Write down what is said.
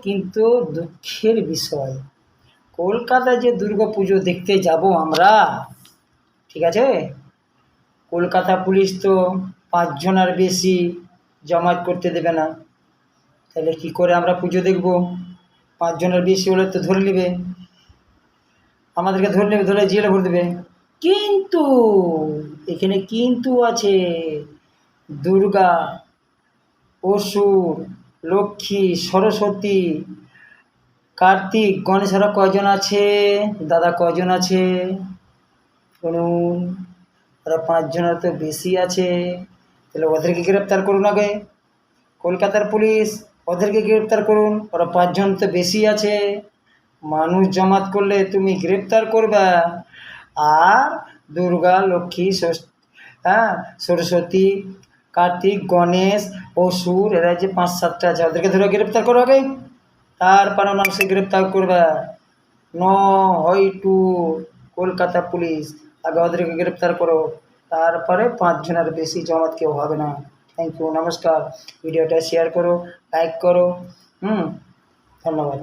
কিন্তু দুঃখের বিষয়, কলকাতায় যে দুর্গাপুজো দেখতে যাব আমরা, ঠিক আছে, কলকাতা পুলিশ তো 5 জনের বেশি জমায়েত করতে দেবে না। তাহলে কি করে আমরা পুজো দেখব? 5 জনের বেশি হলে তো ধরে নেবে, আমাদেরকে ধরে নেবে, ধরে জেলে ভরে দেবে। কিন্তু এখানে কিন্তু আছে, দুর্গা, অসুর, লক্ষ্মী, সরস্বতী, কার্তিক, গণেশেরা কয়জন আছে দাদা? কয়জন আছে শুনুন? ওরা 5 জনের তো বেশি আছে। তাহলে ওদেরকে গ্রেপ্তার করুন আগে, কলকাতার পুলিশ ওদেরকে গ্রেপ্তার করুন। ওরা 5 জন তো বেশি আছে, মানুষ জমাত করলে তুমি গ্রেপ্তার করবা। আর দুর্গা, লক্ষ্মী, সরস্বতী, কার্তিক, গণেশ, অসুর, এরা যে 5-7টা আছে, ওদেরকে ধরে গ্রেপ্তার করো আগে, তারপরে মানুষকে গ্রেপ্তার করবা। ন হয় টু কলকাতা পুলিশ, আগে ওদেরকে গ্রেপ্তার করো, তারপরে 5 জনের বেশি জমাত কেউ হবে না। থ্যাংক ইউ, নমস্কার। ভিডিওটা শেয়ার করো, লাইক করো, ধন্যবাদ।